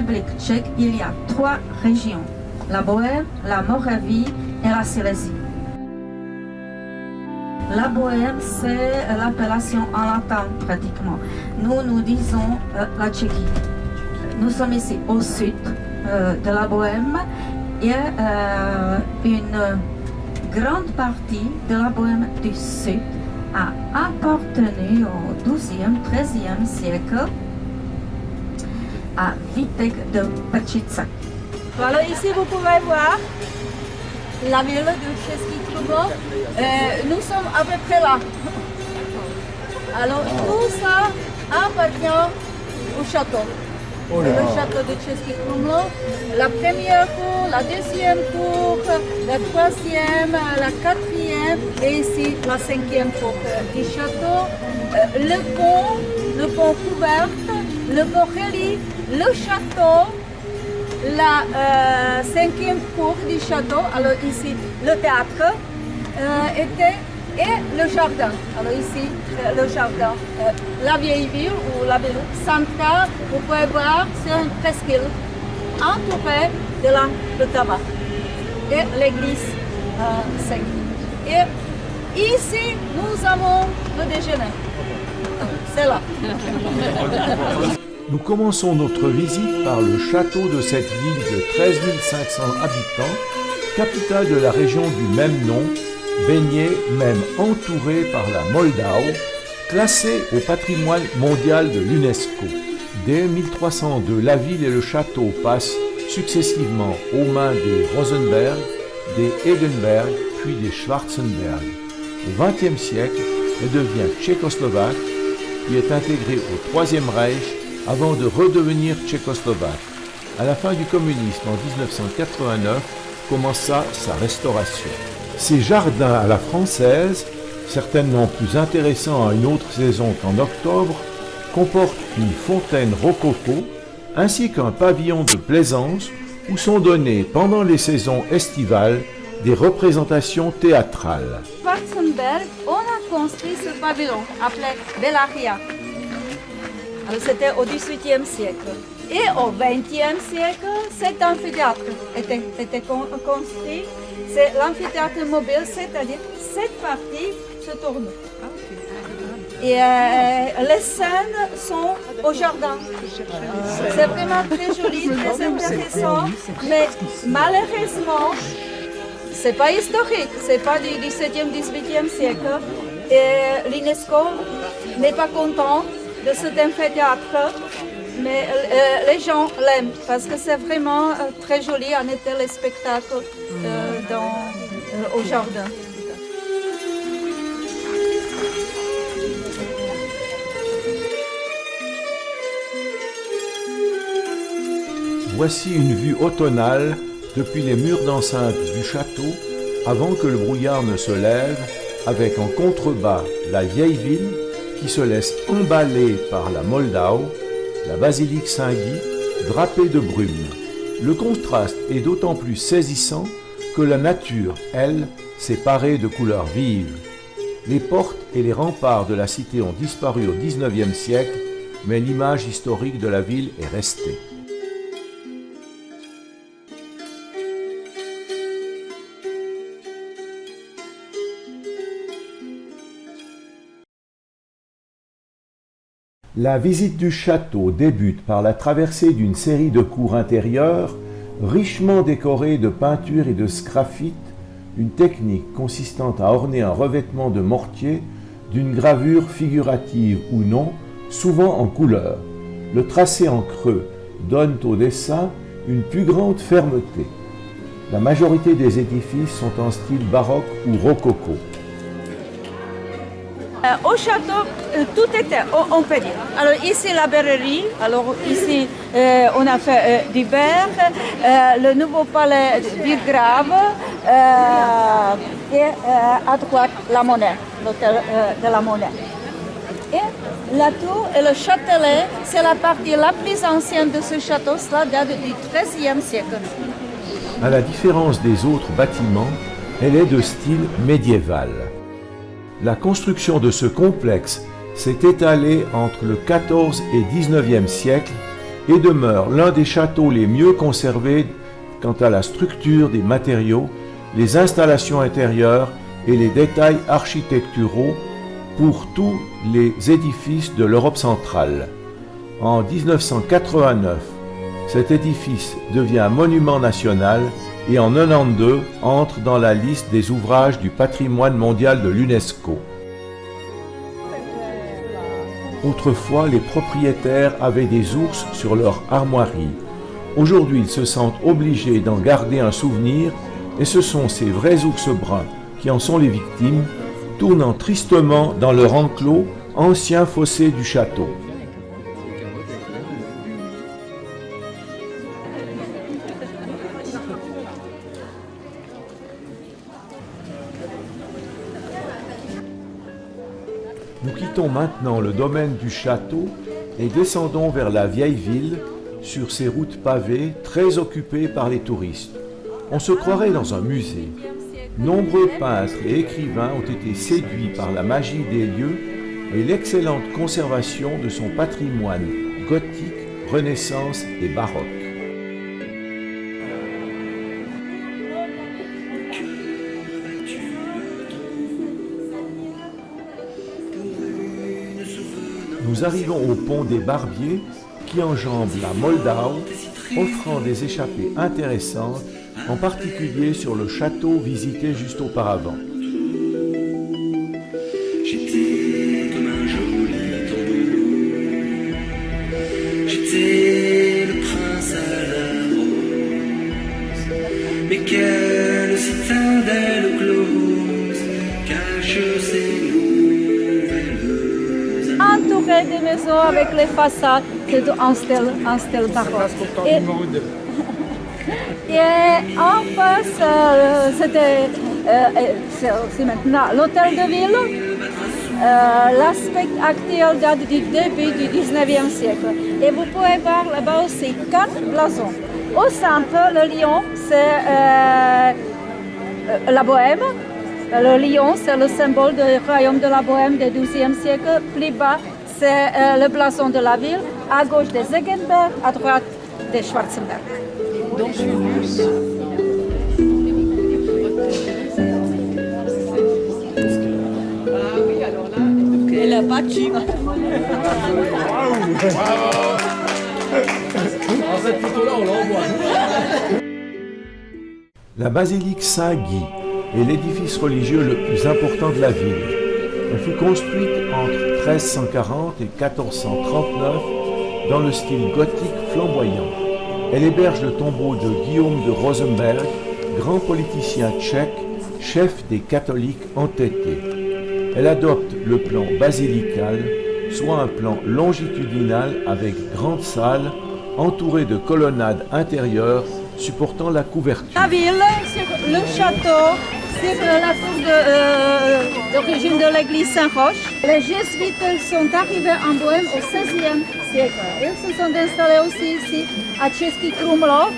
République tchèque, il y a 3 régions, la Bohême, la Moravie et la Silésie. La Bohême, c'est l'appellation en latin pratiquement. Nous disons la Tchéquie. Nous sommes ici au sud de la Bohême et une grande partie de la Bohême du sud a appartenu au XIIe, XIIIe siècle à Vítek de Prčice. Alors ici vous pouvez voir la ville de Český Krumlov. Nous sommes à peu près là. Alors tout ça appartient au château. Le château de Český Krumlov. La première cour, la deuxième cour, la troisième, la quatrième et ici la cinquième cour du château. Le pont couvert, le pont relief, le château. La cinquième cour du château, alors ici le théâtre et le jardin. Alors ici le jardin, la vieille ville ou la ville centrale, vous pouvez voir, c'est une presqu'île entourée de tabac et l'église Saint-Guy. Et ici nous avons le déjeuner. C'est là. Nous commençons notre visite par le château de cette ville de 13 500 habitants, capitale de la région du même nom, baignée, même entourée par la Moldau, classée au patrimoine mondial de l'UNESCO. Dès 1302, la ville et le château passent successivement aux mains des Rosenberg, des Egenberg, puis des Schwarzenberg. Au XXe siècle, elle devient tchécoslovaque, puis est intégrée au Troisième Reich, avant de redevenir tchécoslovaque. À la fin du communisme, en 1989, commença sa restauration. Ces jardins à la française, certainement plus intéressants à une autre saison qu'en octobre, comportent une fontaine rococo ainsi qu'un pavillon de plaisance où sont données pendant les saisons estivales des représentations théâtrales. Schwarzenberg, on a construit ce pavillon appelé Bellaria. C'était au XVIIIe siècle. Et au XXe siècle, cet amphithéâtre était construit. C'est l'amphithéâtre mobile, c'est-à-dire cette partie se tourne. Et les scènes sont au jardin. C'est vraiment très joli, très intéressant. Mais malheureusement, c'est pas historique, c'est pas du XVIIe, XVIIIe siècle. Et l'UNESCO n'est pas content de cet amphithéâtre, mais les gens l'aiment parce que c'est vraiment très joli en été les spectacles au jardin. Voici une vue automnale depuis les murs d'enceinte du château avant que le brouillard ne se lève, avec en contrebas la vieille ville qui se laisse emballer par la Moldau, la basilique Saint-Guy, drapée de brume. Le contraste est d'autant plus saisissant que la nature, elle, s'est parée de couleurs vives. Les portes et les remparts de la cité ont disparu au XIXe siècle, mais l'image historique de la ville est restée. La visite du château débute par la traversée d'une série de cours intérieures richement décorées de peintures et de sgraffites, une technique consistant à orner un revêtement de mortier d'une gravure figurative ou non, souvent en couleur. Le tracé en creux donne au dessin une plus grande fermeté. La majorité des édifices sont en style baroque ou rococo. Au château, tout était, on peut dire. Alors ici la berrerie, alors ici on a fait du verre, le nouveau palais Burgrave et à droite la monnaie, l'hôtel de la monnaie. Et la tour et le châtelet, c'est la partie la plus ancienne de ce château, cela date du XIIIe siècle. À la différence des autres bâtiments, elle est de style médiéval. La construction de ce complexe s'est étalée entre le XIVe et XIXe siècle et demeure l'un des châteaux les mieux conservés quant à la structure des matériaux, les installations intérieures et les détails architecturaux pour tous les édifices de l'Europe centrale. En 1989, cet édifice devient monument national et en 1992 entre dans la liste des ouvrages du patrimoine mondial de l'UNESCO. Autrefois, les propriétaires avaient des ours sur leur armoirie. Aujourd'hui, ils se sentent obligés d'en garder un souvenir et ce sont ces vrais ours bruns qui en sont les victimes, tournant tristement dans leur enclos, ancien fossé du château. Nous quittons maintenant le domaine du château et descendons vers la vieille ville, sur ces routes pavées très occupées par les touristes. On se croirait dans un musée. Nombreux peintres et écrivains ont été séduits par la magie des lieux et l'excellente conservation de son patrimoine gothique, Renaissance et baroque. Nous arrivons au pont des Barbiers qui enjambe la Moldau, offrant des échappées intéressantes, en particulier sur le château visité juste auparavant. J'étais comme un joli tombeau, j'étais le prince à la rose, mais quelle citadelle close cache ces nouvelles. Entouré des maisons avec les façades, c'est en style baroque. Et en face, c'est maintenant l'hôtel de ville. L'aspect actuel date du début du 19e siècle. Et vous pouvez voir là-bas aussi 4 blasons. Au centre, le lion, c'est la Bohème. Le lion, c'est le symbole du royaume de la Bohème du XIIe siècle. Plus bas, c'est le blason de la ville. À gauche des Eggenberg, à droite des Schwarzenberg. Donc je suis russe. Ah oui, alors là, elle a battu. Alors cette photo-là, on l'envoie. La basilique Saint-Guy est l'édifice religieux le plus important de la ville. Elle fut construite entre 1340 et 1439 dans le style gothique flamboyant. Elle héberge le tombeau de Guillaume de Rosenberg, grand politicien tchèque, chef des catholiques entêtés. Elle adopte le plan basilical, soit un plan longitudinal avec grande salle, entourée de colonnades intérieures supportant la couverture. La ville, sur le château, c'est la tour d'origine de l'église Saint-Roch. Les jésuites sont arrivés en Bohème au XVIe siècle. Ils se sont installés aussi ici, à Český Krumlov,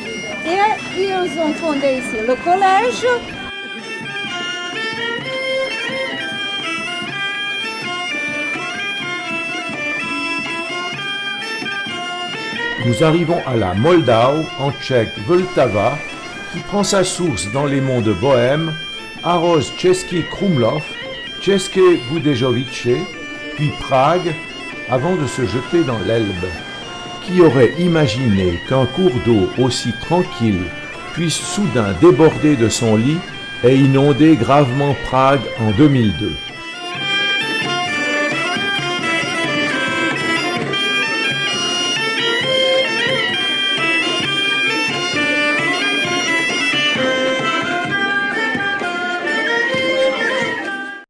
et ils ont fondé ici le collège. Nous arrivons à la Moldau, en tchèque Vltava, qui prend sa source dans les monts de Bohème, arrose Český Krumlov, České Budějovice, puis Prague, avant de se jeter dans l'Elbe. Qui aurait imaginé qu'un cours d'eau aussi tranquille puisse soudain déborder de son lit et inonder gravement Prague en 2002 ?